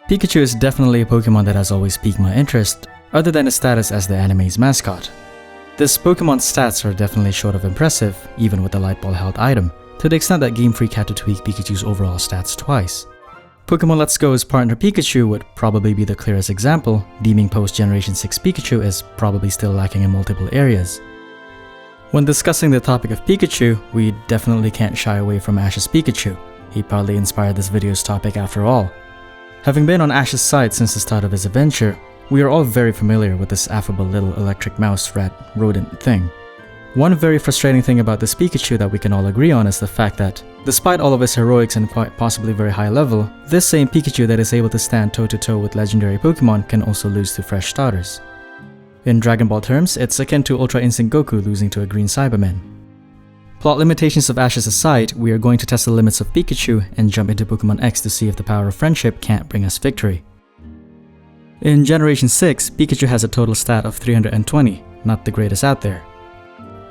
Pikachu is definitely a Pokemon that has always piqued my interest, other than its status as the anime's mascot. This Pokemon's stats are definitely short of impressive, even with the Light Ball held item, to the extent that Game Freak had to tweak Pikachu's overall stats twice. Pokemon Let's Go's partner Pikachu would probably be the clearest example, deeming post-Generation 6 Pikachu as probably still lacking in multiple areas. When discussing the topic of Pikachu, we definitely can't shy away from Ash's Pikachu. He probably inspired this video's topic after all. Having been on Ash's side since the start of his adventure, we are all very familiar with this affable little electric mouse rat rodent thing. One very frustrating thing about this Pikachu that we can all agree on is the fact that, despite all of his heroics and quite possibly very high level, this same Pikachu that is able to stand toe-to-toe with legendary Pokemon can also lose to fresh starters. In Dragon Ball terms, it's akin to Ultra Instinct Goku losing to a green Cyberman. Plot limitations of Ash's aside, we are going to test the limits of Pikachu and jump into Pokemon X to see if the power of friendship can't bring us victory. In Generation 6, Pikachu has a total stat of 320, not the greatest out there.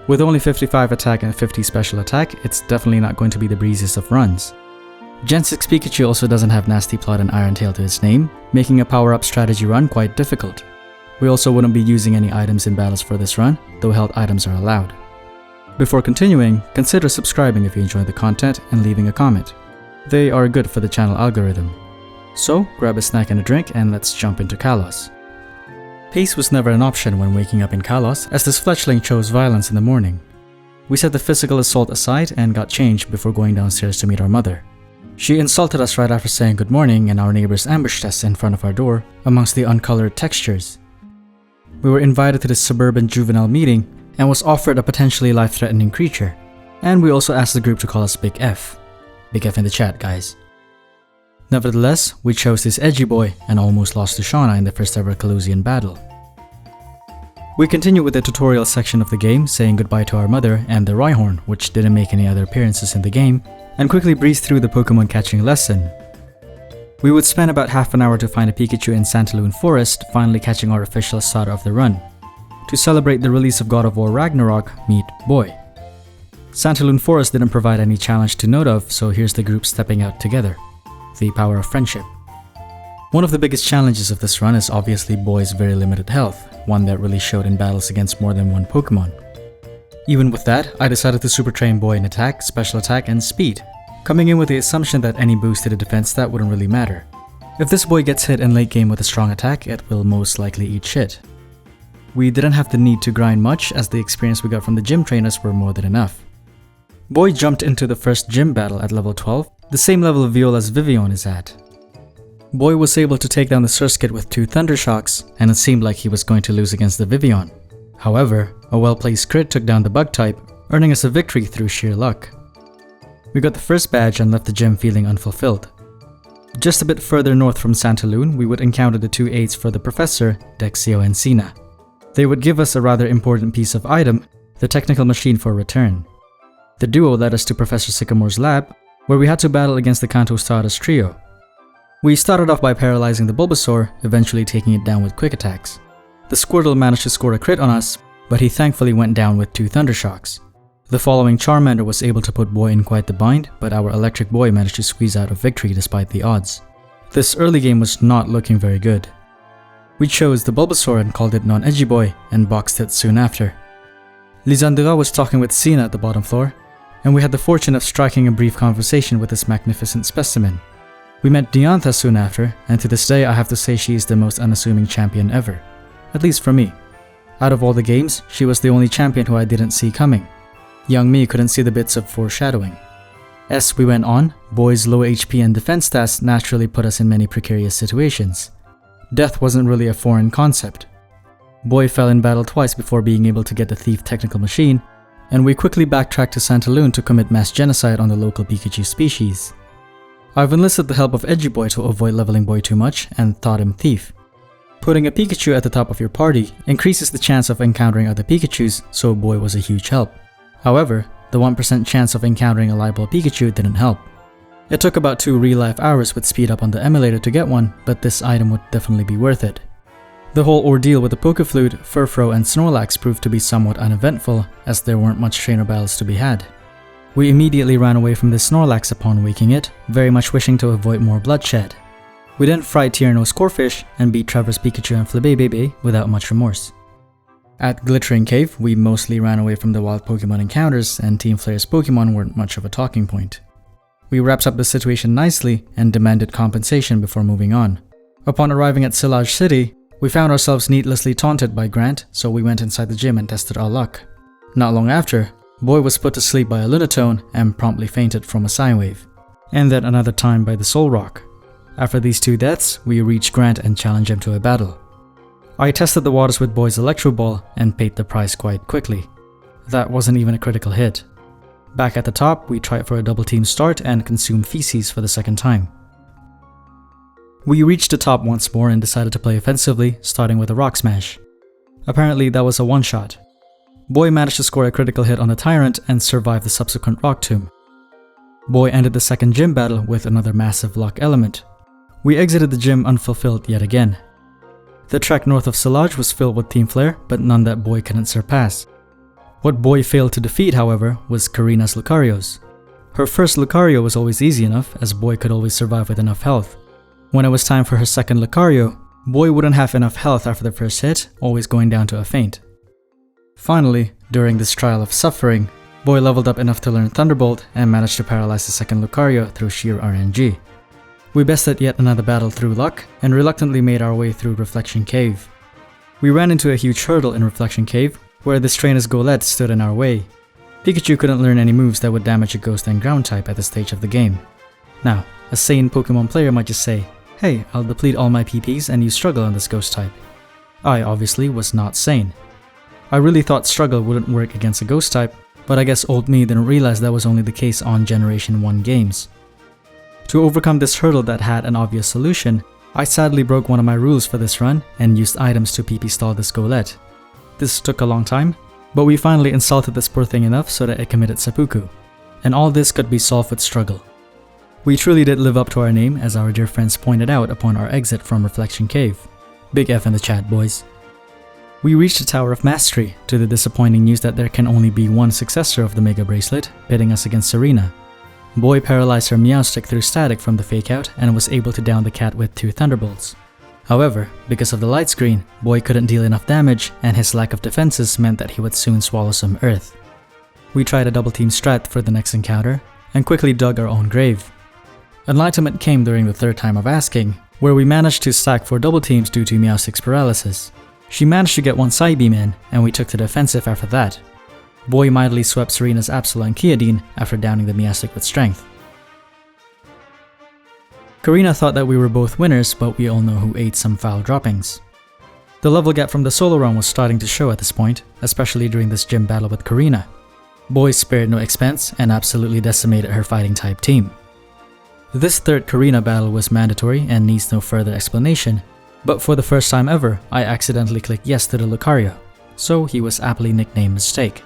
With only 55 attack and 50 special attack, it's definitely not going to be the breeziest of runs. Gen 6 Pikachu also doesn't have Nasty Plot and Iron Tail to its name, making a power-up strategy run quite difficult. We also wouldn't be using any items in battles for this run, though held items are allowed. Before continuing, consider subscribing if you enjoy the content and leaving a comment. They are good for the channel algorithm. So, grab a snack and a drink and let's jump into Kalos. Pace was never an option when waking up in Kalos, as this fletchling chose violence in the morning. We set the physical assault aside and got changed before going downstairs to meet our mother. She insulted us right after saying good morning, and our neighbors ambushed us in front of our door amongst the uncolored textures. We were invited to this suburban juvenile meeting and was offered a potentially life-threatening creature, and we also asked the group to call us Big F. Big F in the chat, guys. Nevertheless, we chose this edgy boy and almost lost to Shauna in the first ever Colosseum battle. We continue with the tutorial section of the game, saying goodbye to our mother and the Rhyhorn, which didn't make any other appearances in the game, and quickly breeze through the Pokemon catching lesson. We would spend about half an hour to find a Pikachu in Santalune Forest, finally catching our official start of the run. To celebrate the release of God of War Ragnarok, meet Boy. Santalune Forest didn't provide any challenge to note of, so here's the group stepping out together. The power of friendship. One of the biggest challenges of this run is obviously Boy's very limited health, one that really showed in battles against more than one Pokemon. Even with that, I decided to super train Boy in attack, special attack, and speed, coming in with the assumption that any boost to the defense stat wouldn't really matter. If this boy gets hit in late game with a strong attack, it will most likely eat shit. We didn't have the need to grind much, as the experience we got from the gym trainers were more than enough. Boy jumped into the first gym battle at level 12, the same level Viola's Vivillon is at. Boy was able to take down the Surskit with 2 Thunder Shocks, and it seemed like he was going to lose against the Vivillon. However, a well-placed crit took down the bug type, earning us a victory through sheer luck. We got the first badge and left the gym feeling unfulfilled. Just a bit further north from Santalune, we would encounter the 2 aides for the Professor, Dexio and Sina. They would give us a rather important piece of item, the technical machine for return. The duo led us to Professor Sycamore's lab, where we had to battle against the Kanto Stardust trio. We started off by paralyzing the Bulbasaur, eventually taking it down with quick attacks. The Squirtle managed to score a crit on us, but he thankfully went down with 2 Thunder Shocks. The following Charmander was able to put Boy in quite the bind, but our Electric Boy managed to squeeze out a victory despite the odds. This early game was not looking very good. We chose the Bulbasaur and called it Non-Edgy Boy, and boxed it soon after. Lisandra was talking with Sina at the bottom floor, and we had the fortune of striking a brief conversation with this magnificent specimen. We met Diantha soon after, and to this day I have to say she is the most unassuming champion ever. At least for me. Out of all the games, she was the only champion who I didn't see coming. Young me couldn't see the bits of foreshadowing. As we went on, Boy's low HP and defense stats naturally put us in many precarious situations. Death wasn't really a foreign concept. Boy fell in battle twice before being able to get the Thief technical machine, and we quickly backtracked to Santalune to commit mass genocide on the local Pikachu species. I've enlisted the help of Edgy Boy to avoid leveling Boy too much and taught him Thief. Putting a Pikachu at the top of your party increases the chance of encountering other Pikachus, so Boy was a huge help. However, the 1% chance of encountering a Light Ball Pikachu didn't help. It took about 2 real-life hours with speed up on the emulator to get one, but this item would definitely be worth it. The whole ordeal with the Pokeflute, Furfrou, and Snorlax proved to be somewhat uneventful, as there weren't much trainer battles to be had. We immediately ran away from the Snorlax upon waking it, very much wishing to avoid more bloodshed. We then fried Tierno's Scorefish and beat Trevor's Pikachu and Flabébébé without much remorse. At Glittering Cave, we mostly ran away from the wild Pokemon encounters, and Team Flare's Pokemon weren't much of a talking point. We wrapped up the situation nicely and demanded compensation before moving on. Upon arriving at Silage City, we found ourselves needlessly taunted by Grant, so we went inside the gym and tested our luck. Not long after, Boy was put to sleep by a Lunatone and promptly fainted from a sine wave, and then another time by the Soul Rock. After these 2 deaths, we reached Grant and challenged him to a battle. I tested the waters with Boy's Electro Ball and paid the price quite quickly. That wasn't even a critical hit. Back at the top, we tried for a double team start and consumed Feces for the second time. We reached the top once more and decided to play offensively, starting with a Rock Smash. Apparently that was a one-shot. Boy managed to score a critical hit on the Tyrant and survived the subsequent Rock Tomb. Boy ended the second gym battle with another massive luck element. We exited the gym unfulfilled yet again. The track north of Silage was filled with Team Flare, but none that Boy couldn't surpass. What Boy failed to defeat, however, was Karina's Lucarios. Her first Lucario was always easy enough, as Boy could always survive with enough health. When it was time for her second Lucario, Boy wouldn't have enough health after the first hit, always going down to a faint. Finally, during this trial of suffering, Boy leveled up enough to learn Thunderbolt and managed to paralyze the second Lucario through sheer RNG. We bested yet another battle through luck and reluctantly made our way through Reflection Cave. We ran into a huge hurdle in Reflection Cave where this trainer's Golett stood in our way. Pikachu couldn't learn any moves that would damage a ghost and ground type at this stage of the game. Now, a sane Pokemon player might just say, hey, I'll deplete all my PPs and use Struggle on this ghost type. I obviously was not sane. I really thought Struggle wouldn't work against a ghost type, but I guess old me didn't realize that was only the case on Generation 1 games. To overcome this hurdle that had an obvious solution, I sadly broke one of my rules for this run and used items to PP stall this Golett. This took a long time, but we finally insulted this poor thing enough so that it committed seppuku, and all this could be solved with Struggle. We truly did live up to our name, as our dear friends pointed out upon our exit from Reflection Cave. Big F in the chat, boys. We reached the Tower of Mastery, to the disappointing news that there can only be one successor of the Mega Bracelet, pitting us against Serena. Boy paralyzed her Meowstic through static from the fake out and was able to down the cat with 2 Thunderbolts. However, because of the light screen, Boy couldn't deal enough damage and his lack of defenses meant that he would soon swallow some earth. We tried a double team strat for the next encounter and quickly dug our own grave. Enlightenment came during the 3rd time of asking, where we managed to stack 4 double teams due to Meowstic's paralysis. She managed to get 1 Psybeam in and we took to the offensive after that. Boy mightily swept Serena's Absol and Kyodine after downing the Meowstic with Strength. Karina thought that we were both winners, but we all know who ate some foul droppings. The level gap from the solo run was starting to show at this point, especially during this gym battle with Karina. Boy spared no expense and absolutely decimated her fighting type team. This 3rd Karina battle was mandatory and needs no further explanation, but for the first time ever, I accidentally clicked yes to the Lucario, so he was aptly nicknamed Mistake.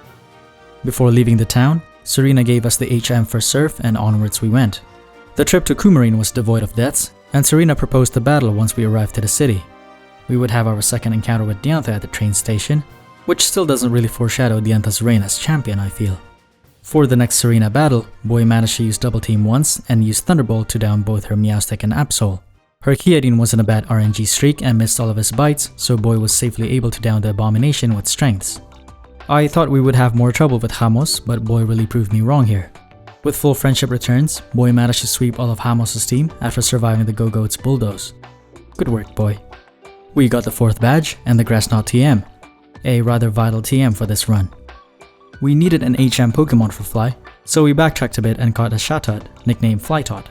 Before leaving the town, Serena gave us the HM for Surf and onwards we went. The trip to Coumarine was devoid of deaths, and Serena proposed a battle once we arrived to the city. We would have our second encounter with Diantha at the train station, which still doesn't really foreshadow Diantha's reign as champion, I feel. For the next Serena battle, Boy managed to use double team once and used Thunderbolt to down both her Meowstic and Absol. Her Kyodine was in a bad RNG streak and missed all of his bites, so Boy was safely able to down the Abomination with Strengths. I thought we would have more trouble with Hamos, but Boy really proved me wrong here. With full friendship returns, Boy managed to sweep all of Hamos' team after surviving the Go-Goat's bulldoze. Good work, Boy. We got the 4th badge and the Grass Knot TM, a rather vital TM for this run. We needed an HM Pokemon for Fly, so we backtracked a bit and caught a Chatot, nicknamed Flytot.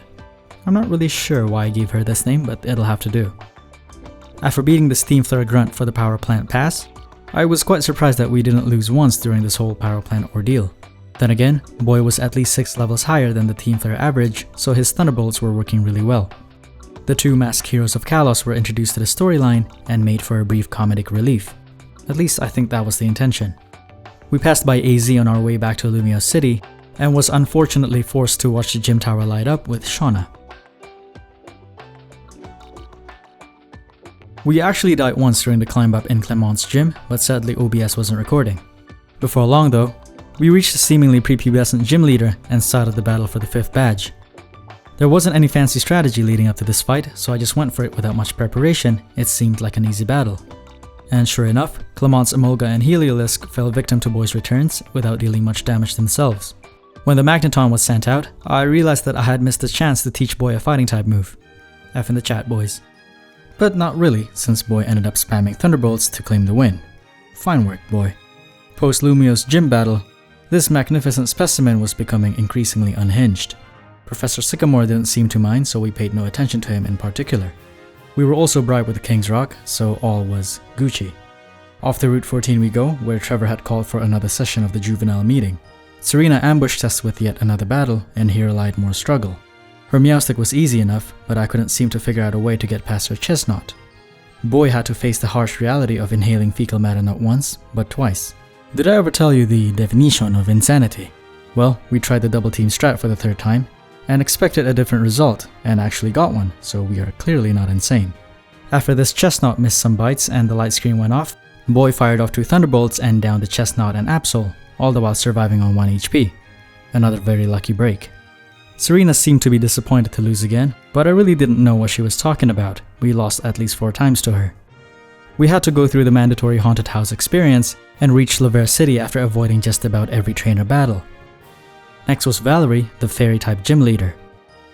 I'm not really sure why I gave her this name, but it'll have to do. After beating the Steam Flare Grunt for the Power Plant Pass, I was quite surprised that we didn't lose once during this whole Power Plant ordeal. Then again, Boy was at least 6 levels higher than the Team Flare average, so his Thunderbolts were working really well. The 2 masked heroes of Kalos were introduced to the storyline and made for a brief comedic relief. At least I think that was the intention. We passed by AZ on our way back to Lumio City, and was unfortunately forced to watch the gym tower light up with Shauna. We actually died once during the climb up in Clement's gym, but sadly OBS wasn't recording. Before long though, we reached the seemingly prepubescent gym leader and started the battle for the 5th badge. There wasn't any fancy strategy leading up to this fight, so I just went for it without much preparation. It seemed like an easy battle. And sure enough, Clement's Emolga and Heliolisk fell victim to Boy's returns without dealing much damage themselves. When the Magneton was sent out, I realized that I had missed the chance to teach Boy a fighting type move. F in the chat, boys. But not really, since Boy ended up spamming Thunderbolts to claim the win. Fine work, Boy. Post Lumio's gym battle, this magnificent specimen was becoming increasingly unhinged. Professor Sycamore didn't seem to mind, so we paid no attention to him in particular. We were also bribed with the King's Rock, so all was Gucci. Off to Route 14 we go, where Trevor had called for another session of the juvenile meeting. Serena ambushed us with yet another battle, and here lied more struggle. Her Meowstic was easy enough, but I couldn't seem to figure out a way to get past her Chestnut. Boy had to face the harsh reality of inhaling fecal matter not once, but twice. Did I ever tell you the definition of insanity? Well, we tried the double team strat for the third time, and expected a different result, and actually got one, so we are clearly not insane. After this, Chestnut missed some bites and the light screen went off. Boy fired off 2 Thunderbolts and downed the Chestnut and Absol, all the while surviving on 1 HP. Another very lucky break. Serena seemed to be disappointed to lose again, but I really didn't know what she was talking about. We lost at least 4 times to her. We had to go through the mandatory haunted house experience and reach Laver City after avoiding just about every trainer battle. Next was Valerie, the fairy-type gym leader.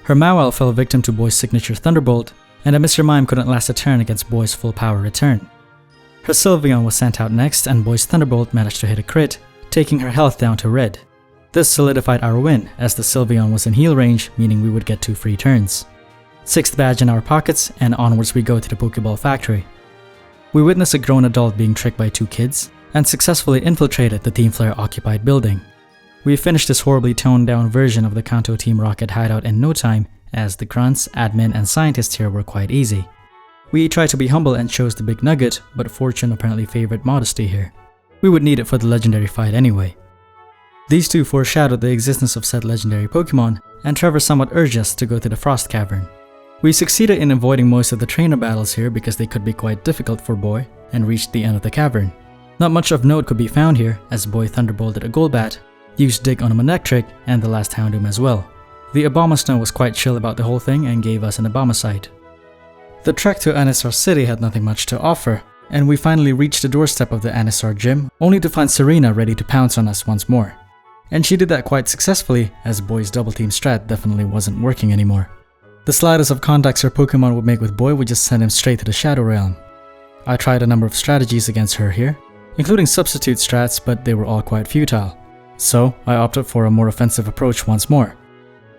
Her Mawile fell victim to Boy's signature Thunderbolt, and a Mr. Mime couldn't last a turn against Boy's full power return. Her Sylveon was sent out next, and Boy's Thunderbolt managed to hit a crit, taking her health down to red. This solidified our win, as the Sylveon was in heal range, meaning we would get 2 free turns. 6th badge in our pockets, and onwards we go to the Pokeball factory. We witnessed a grown adult being tricked by 2 kids, and successfully infiltrated the Team Flare occupied building. We finished this horribly toned down version of the Kanto Team Rocket hideout in no time, as the grunts, admin, and scientists here were quite easy. We tried to be humble and chose the big nugget, but fortune apparently favored modesty here. We would need it for the legendary fight anyway. These 2 foreshadowed the existence of said legendary Pokemon, and Trevor somewhat urged us to go to the Frost Cavern. We succeeded in avoiding most of the trainer battles here because they could be quite difficult for Boy, and reached the end of the cavern. Not much of note could be found here, as Boy Thunderbolted a Golbat, used Dig on a Manectric, and the last Houndoom as well. The Abomasnow was quite chill about the whole thing and gave us an Abomasite. The trek to Anisar City had nothing much to offer, and we finally reached the doorstep of the Anisar gym, only to find Serena ready to pounce on us once more. And she did that quite successfully, as Boy's double team strat definitely wasn't working anymore. The slightest of contacts her Pokemon would make with Boy would just send him straight to the Shadow Realm. I tried a number of strategies against her here, including substitute strats, but they were all quite futile. So, I opted for a more offensive approach once more.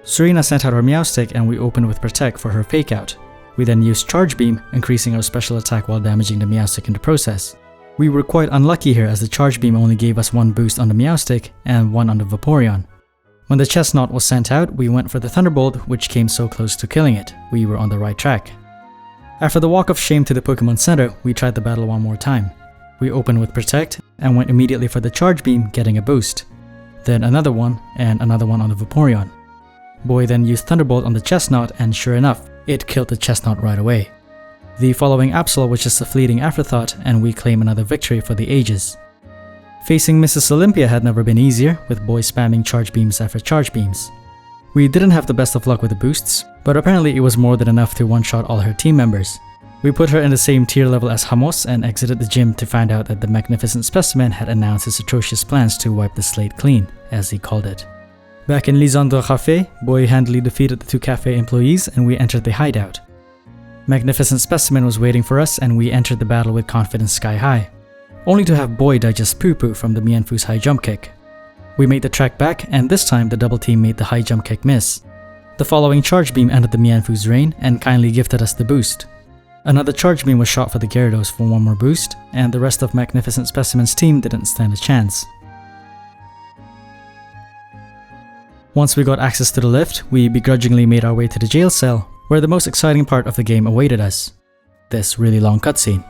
Serena sent out her Meowstic and we opened with Protect for her Fake Out. We then used Charge Beam, increasing our special attack while damaging the Meowstic in the process. We were quite unlucky here as the Charge Beam only gave us 1 boost on the Meowstic and 1 on the Vaporeon. When the Chestnut was sent out, we went for the Thunderbolt, which came so close to killing it. We were on the right track. After the Walk of Shame to the Pokemon Center, we tried the battle one more time. We opened with Protect and went immediately for the Charge Beam, getting a boost. Then another one, and another one on the Vaporeon. Boy then used Thunderbolt on the Chestnut, and sure enough, it killed the Chestnut right away. The following Absol was just a fleeting afterthought, and we claim another victory for the ages. Facing Mrs. Olympia had never been easier, with Boy spamming Charge Beams after Charge Beams. We didn't have the best of luck with the boosts, but apparently it was more than enough to one-shot all her team members. We put her in the same tier level as Hamos and exited the gym to find out that the magnificent specimen had announced his atrocious plans to wipe the slate clean, as he called it. Back in Lisandro Café, Boy handily defeated the 2 cafe employees and we entered the hideout. Magnificent Specimen was waiting for us and we entered the battle with confidence sky high, only to have Boy digest poo-poo from the Mienfoo's high jump kick. We made the trek back and this time the double team made the high jump kick miss. The following Charge Beam ended the Mienfoo's reign and kindly gifted us the boost. Another Charge Beam was shot for the Gyarados for 1 more boost, and the rest of Magnificent Specimen's team didn't stand a chance. Once we got access to the lift, we begrudgingly made our way to the jail cell, where the most exciting part of the game awaited us. This really long cutscene.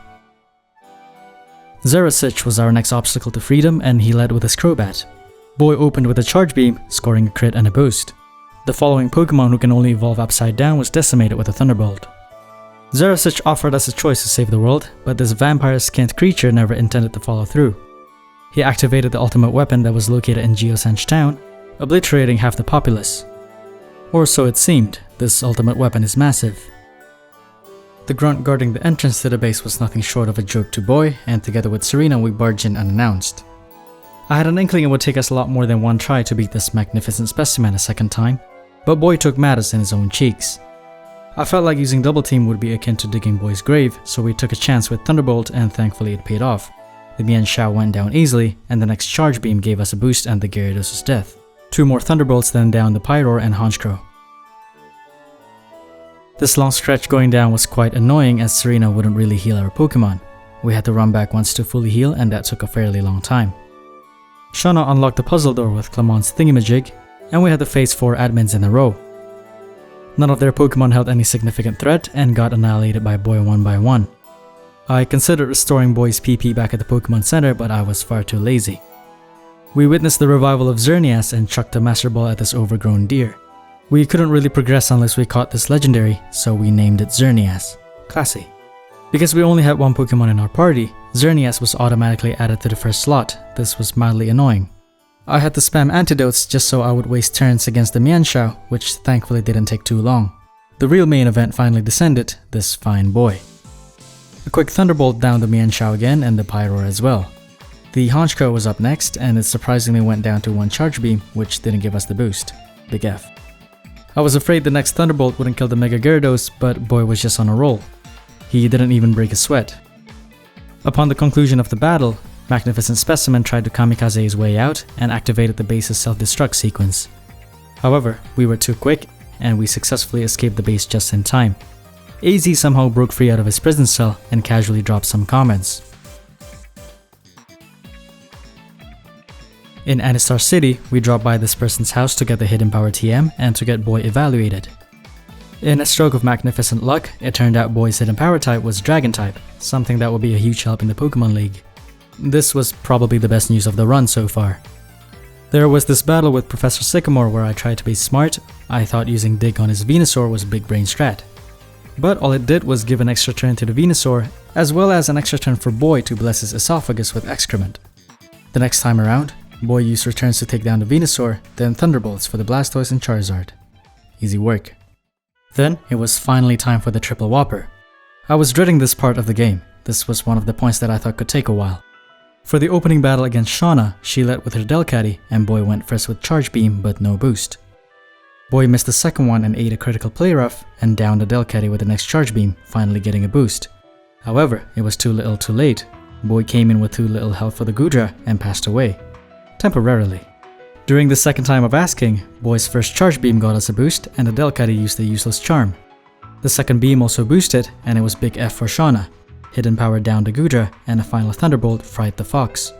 Xerosich was our next obstacle to freedom, and he led with his Crobat. Boy opened with a Charge Beam, scoring a crit and a boost. The following Pokemon who can only evolve upside down was decimated with a Thunderbolt. Xerosich offered us a choice to save the world, but this vampire-skinned creature never intended to follow through. He activated the ultimate weapon that was located in Geosange Town, obliterating half the populace. Or so it seemed, this ultimate weapon is massive. The grunt guarding the entrance to the base was nothing short of a joke to Boy, and together with Serena we barged in unannounced. I had an inkling it would take us a lot more than one try to beat this magnificent specimen a second time, but Boy took matters in his own cheeks. I felt like using double team would be akin to digging Boy's grave, so we took a chance with Thunderbolt and thankfully it paid off. The Mienshao went down easily, and the next charge beam gave us a boost and the Gyarados' death. 2 more Thunderbolts then downed the Pyroar and Honchkrow. This long stretch going down was quite annoying as Serena wouldn't really heal our Pokemon. We had to run back once to fully heal and that took a fairly long time. Shauna unlocked the puzzle door with Clamont's thingamajig, and we had to face 4 admins in a row. None of their Pokemon held any significant threat and got annihilated by Boy one by one. I considered restoring Boy's PP back at the Pokemon Center, but I was far too lazy. We witnessed the revival of Xerneas and chucked a Master Ball at this overgrown deer. We couldn't really progress unless we caught this legendary, so we named it Xerneas. Classy. Because we only had 1 Pokemon in our party, Xerneas was automatically added to the first slot. This was mildly annoying. I had to spam antidotes just so I would waste turns against the Mienshao, which thankfully didn't take too long. The real main event finally descended, this fine boy. A quick Thunderbolt downed the Mienshao again and the Pyroar as well. The Honchkrow was up next and it surprisingly went down to 1 Charge Beam, which didn't give us the boost. Big F. I was afraid the next Thunderbolt wouldn't kill the Mega Gyarados, but Boy was just on a roll. He didn't even break a sweat. Upon the conclusion of the battle, Magnificent Specimen tried to kamikaze his way out and activated the base's self-destruct sequence. However, we were too quick and we successfully escaped the base just in time. AZ somehow broke free out of his prison cell and casually dropped some comments. In Anistar City, we dropped by this person's house to get the Hidden Power TM and to get Boy evaluated. In a stroke of magnificent luck, it turned out Boy's Hidden Power type was Dragon type, something that will be a huge help in the Pokemon League. This was probably the best news of the run so far. There was this battle with Professor Sycamore where I tried to be smart. I thought using Dig on his Venusaur was a big brain strat. But all it did was give an extra turn to the Venusaur, as well as an extra turn for Boy to bless his esophagus with excrement. The next time around, Boy used returns to take down the Venusaur, then Thunderbolts for the Blastoise and Charizard. Easy work. Then, it was finally time for the Triple Whopper. I was dreading this part of the game. This was one of the points that I thought could take a while. For the opening battle against Shauna, she led with her Delcatty, and Boy went first with Charge Beam but no boost. Boy missed the second one and ate a critical play rough, and downed the Delcatty with the next Charge Beam, finally getting a boost. However, it was too little too late. Boy came in with too little health for the Goodra and passed away. Temporarily. During the second time of asking, Boy's first Charge Beam got us a boost and the Delcatty used the useless Charm. The second beam also boosted and it was big F for Shauna. Hidden Power downed the Goodra and a final Thunderbolt fried the Fox.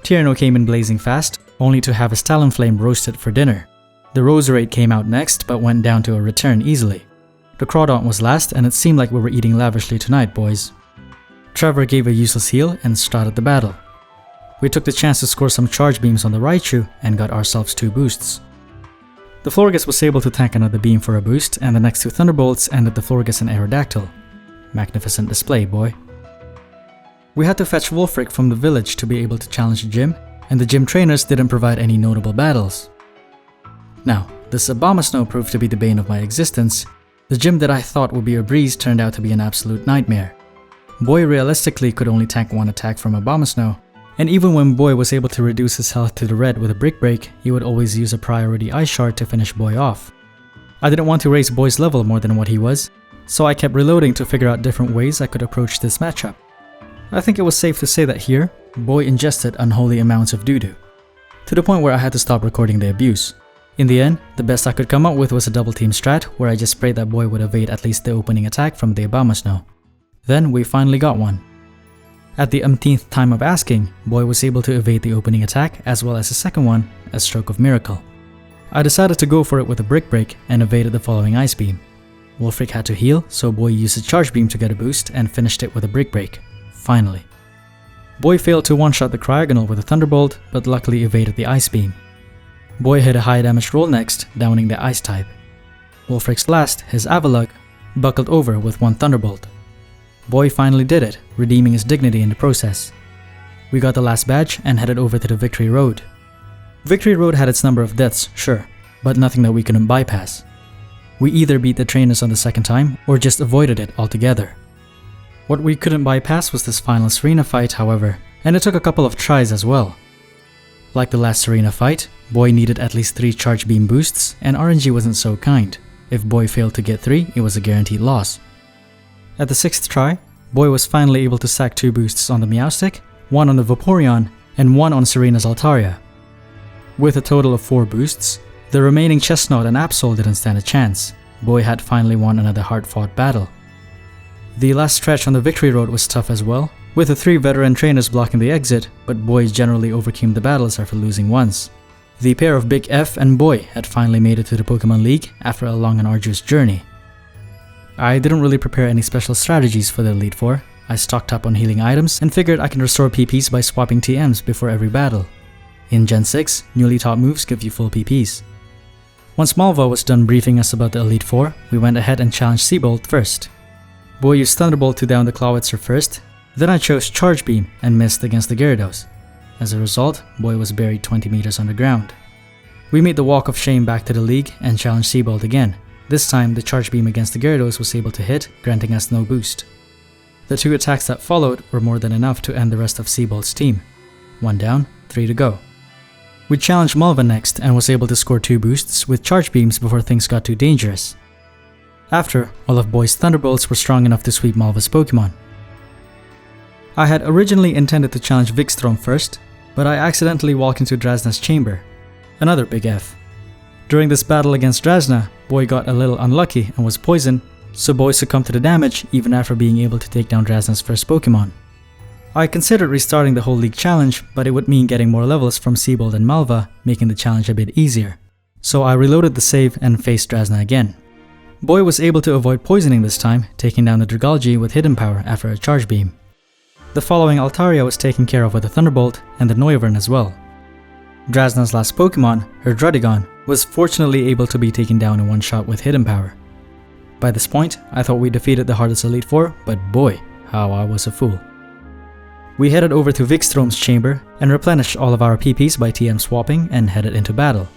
Tierno came in blazing fast, only to have his Talonflame roasted for dinner. The Roserade came out next but went down to a return easily. The Crawdaunt was last and it seemed like we were eating lavishly tonight, boys. Trevor gave a useless heal and started the battle. We took the chance to score some Charge Beams on the Raichu and got ourselves 2 boosts. The Florges was able to tank another beam for a boost and the next 2 Thunderbolts ended the Florges and Aerodactyl. Magnificent display, boy. We had to fetch Wulfric from the village to be able to challenge the gym, and the gym trainers didn't provide any notable battles. Now, this Abomasnow proved to be the bane of my existence. The gym that I thought would be a breeze turned out to be an absolute nightmare. Boy realistically could only tank 1 attack from Abomasnow, and even when Boy was able to reduce his health to the red with a Brick Break, he would always use a priority Ice Shard to finish Boy off. I didn't want to raise Boy's level more than what he was, so I kept reloading to figure out different ways I could approach this matchup. I think it was safe to say that here, Boy ingested unholy amounts of doo-doo, to the point where I had to stop recording the abuse. In the end, the best I could come up with was a double team strat where I just prayed that Boy would evade at least the opening attack from the Abomasnow. Then we finally got one. At the umpteenth time of asking, Boy was able to evade the opening attack as well as the second one, a stroke of miracle. I decided to go for it with a Brick Break and evaded the following Ice Beam. Wulfric had to heal, so Boy used a Charge Beam to get a boost and finished it with a Brick Break. Finally. Boy failed to one-shot the Cryogonal with a Thunderbolt, but luckily evaded the Ice Beam. Boy hit a high damage roll next, downing the Ice type. Wulfric's last, his Avalugg, buckled over with 1 Thunderbolt. Boy finally did it, redeeming his dignity in the process. We got the last badge and headed over to the Victory Road. Victory Road had its number of deaths, sure, but nothing that we couldn't bypass. We either beat the trainers on the second time or just avoided it altogether. What we couldn't bypass was this final Serena fight, however, and it took a couple of tries as well. Like the last Serena fight, Boy needed at least 3 charge beam boosts, and RNG wasn't so kind. If Boy failed to get 3, it was a guaranteed loss. At the 6th try, Boy was finally able to sack 2 boosts on the Meowstic, 1 on the Vaporeon, and 1 on Serena's Altaria. With a total of 4 boosts, the remaining Chestnut and Absol didn't stand a chance. Boy had finally won another hard-fought battle. The last stretch on the victory road was tough as well, with the 3 veteran trainers blocking the exit, but Boy generally overcame the battles after losing once. The pair of Big F and Boy had finally made it to the Pokemon League after a long and arduous journey. I didn't really prepare any special strategies for the Elite Four. I stocked up on healing items and figured I can restore PPs by swapping TMs before every battle. In Gen 6, newly taught moves give you full PPs. Once Malva was done briefing us about the Elite Four, we went ahead and challenged Seabolt first. Boy used Thunderbolt to down the Clawitzer first, then I chose Charge Beam and missed against the Gyarados. As a result, Boy was buried 20 meters underground. We made the Walk of Shame back to the league and challenged Seabolt again. This time, the Charge Beam against the Gyarados was able to hit, granting us no boost. The 2 attacks that followed were more than enough to end the rest of Seabolt's team. 1 down, 3 to go. We challenged Malva next and was able to score 2 boosts with Charge Beams before things got too dangerous. After, all of Boy's Thunderbolts were strong enough to sweep Malva's Pokemon. I had originally intended to challenge Vikstrom first, but I accidentally walked into Drazna's chamber. Another Big F. During this battle against Drazna, Boy got a little unlucky and was poisoned, so Boy succumbed to the damage even after being able to take down Drazna's first Pokemon. I considered restarting the whole league challenge, but it would mean getting more levels from Seabolt and Malva, making the challenge a bit easier. So I reloaded the save and faced Drazna again. Boy was able to avoid poisoning this time, taking down the Dragalge with Hidden Power after a Charge Beam. The following Altaria was taken care of with a Thunderbolt and the Noivern as well. Drazna's last Pokemon, her Druddigon, was fortunately able to be taken down in one shot with Hidden Power. By this point, I thought we defeated the hardest Elite Four, but boy, how I was a fool. We headed over to Vikstrom's chamber and replenished all of our PPs by TM swapping and headed into battle.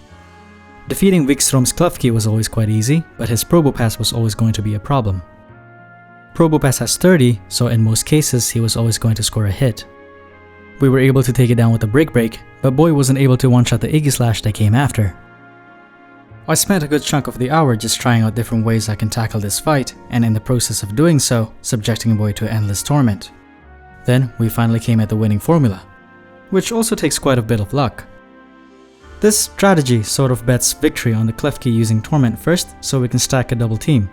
Defeating Vikstrom's Klefki was always quite easy, but his Probopass was always going to be a problem. Probopass has 30, so in most cases he was always going to score a hit. We were able to take it down with a Brick Break, but Boy wasn't able to one-shot the Iggy Slash that came after. I spent a good chunk of the hour just trying out different ways I can tackle this fight, and in the process of doing so, subjecting Boy to endless torment. Then we finally came at the winning formula, which also takes quite a bit of luck. This strategy sort of bets victory on the Klefki using Torment first so we can stack a double team.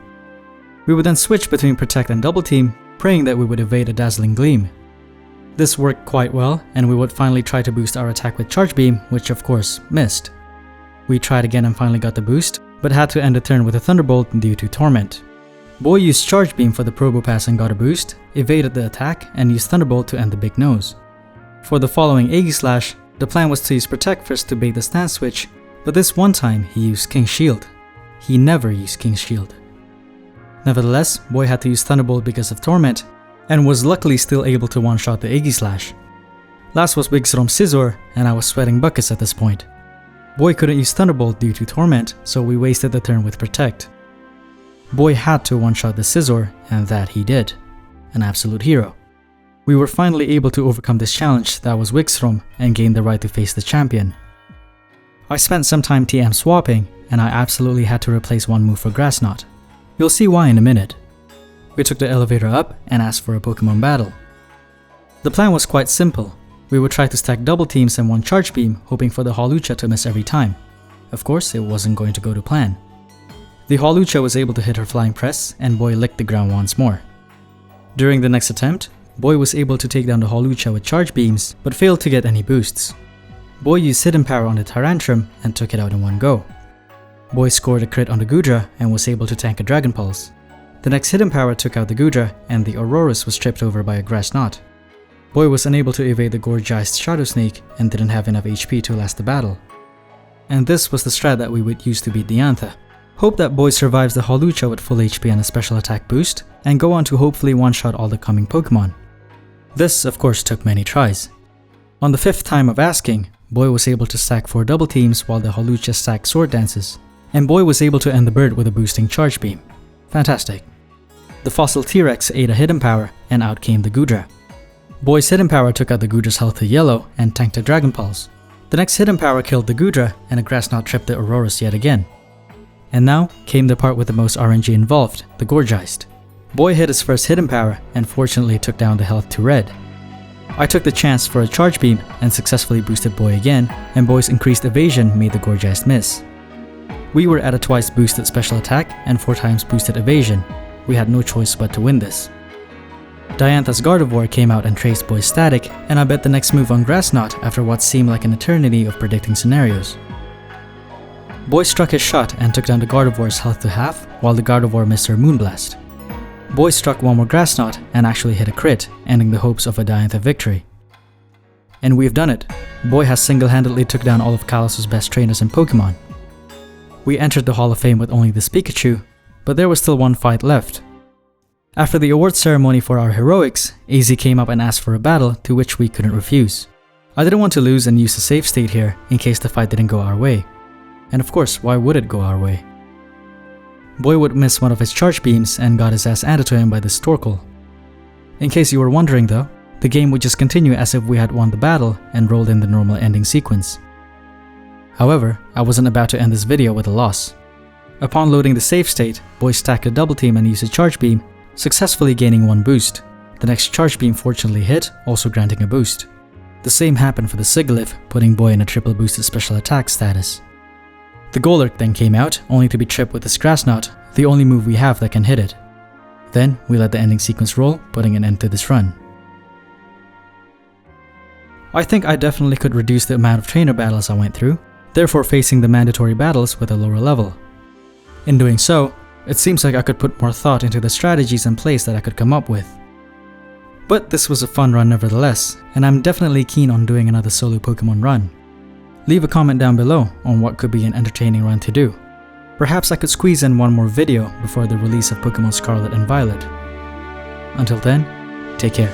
We would then switch between Protect and Double Team, praying that we would evade a Dazzling Gleam. This worked quite well, and we would finally try to boost our attack with Charge Beam, which of course missed. We tried again and finally got the boost, but had to end the turn with a Thunderbolt due to Torment. Boy used Charge Beam for the Probopass and got a boost, evaded the attack, and used Thunderbolt to end the Big Nose. For the following Aegislash, the plan was to use Protect first to bait the stance switch, but this one time he used King's Shield. He never used King's Shield. Nevertheless, Boy had to use Thunderbolt because of Torment, and was luckily still able to one-shot the Aegislash. Last was Vikstrom's Scizor, and I was sweating buckets at this point. Boy couldn't use Thunderbolt due to Torment, so we wasted the turn with Protect. Boy had to one-shot the Scizor, and that he did. An absolute hero. We were finally able to overcome this challenge that was Vikstrom and gain the right to face the champion. I spent some time TM swapping, and I absolutely had to replace one move for Grass Knot. You'll see why in a minute. We took the elevator up and asked for a Pokemon battle. The plan was quite simple. We would try to stack double teams and one Charge Beam, hoping for the Hawlucha to miss every time. Of course, it wasn't going to go to plan. The Hawlucha was able to hit her Flying Press, and Boy licked the ground once more. During the next attempt, Boy was able to take down the Hawlucha with Charge Beams, but failed to get any boosts. Boy used Hidden Power on the Tyrantrum and took it out in one go. Boy scored a crit on the Goodra and was able to tank a Dragon Pulse. The next Hidden Power took out the Goodra, and the Aurorus was tripped over by a Grass Knot. Boy was unable to evade the Gorgeized Shadow Sneak and didn't have enough HP to last the battle. And this was the strat that we would use to beat Diantha. Hope that Boy survives the Hawlucha with full HP and a special attack boost, and go on to hopefully one-shot all the coming Pokemon. This, of course, took many tries. On the 5th time of asking, Boy was able to stack 4 double teams while the Hawlucha stacked sword dances, and Boy was able to end the bird with a boosting charge beam. Fantastic. The fossil T-Rex ate a hidden power and out came the Goodra. Boy's hidden power took out the Goodra's health to yellow and tanked a Dragon Pulse. The next hidden power killed the Goodra and a Grass Knot tripped the Auroras yet again. And now came the part with the most RNG involved, the Gorgeist. Boy hit his first hidden power and fortunately took down the health to red. I took the chance for a charge beam and successfully boosted Boy again, and Boy's increased evasion made the Gorgeist miss. We were at a twice boosted special attack and 4 times boosted evasion. We had no choice but to win this. Diantha's Gardevoir came out and traced Boy's static, and I bet the next move on Grass Knot after what seemed like an eternity of predicting scenarios. Boy struck his shot and took down the Gardevoir's health to half, while the Gardevoir missed her Moonblast. Boy struck one more Grass Knot and actually hit a crit, ending the hopes of a Diantha victory. And we've done it. Boy has single-handedly took down all of Kalos' best trainers in Pokemon. We entered the Hall of Fame with only this Pikachu, but there was still one fight left. After the award ceremony for our heroics, AZ came up and asked for a battle, to which we couldn't refuse. I didn't want to lose and use the save state here in case the fight didn't go our way. And of course, why would it go our way? Boy would miss one of his charge beams and got his ass handed to him by the Storkle. In case you were wondering though, the game would just continue as if we had won the battle and rolled in the normal ending sequence. However, I wasn't about to end this video with a loss. Upon loading the save state, Boy stacked a double team and used a charge beam, successfully gaining 1 boost. The next charge beam fortunately hit, also granting a boost. The same happened for the Sigilyph, putting Boy in a triple boosted special attack status. The Golurk then came out, only to be tripped with this Grass Knot, the only move we have that can hit it. Then, we let the ending sequence roll, putting an end to this run. I think I definitely could reduce the amount of trainer battles I went through, therefore facing the mandatory battles with a lower level. In doing so, it seems like I could put more thought into the strategies and plays that I could come up with. But this was a fun run nevertheless, and I'm definitely keen on doing another solo Pokemon run. Leave a comment down below on what could be an entertaining run to do. Perhaps I could squeeze in one more video before the release of Pokemon Scarlet and Violet. Until then, take care.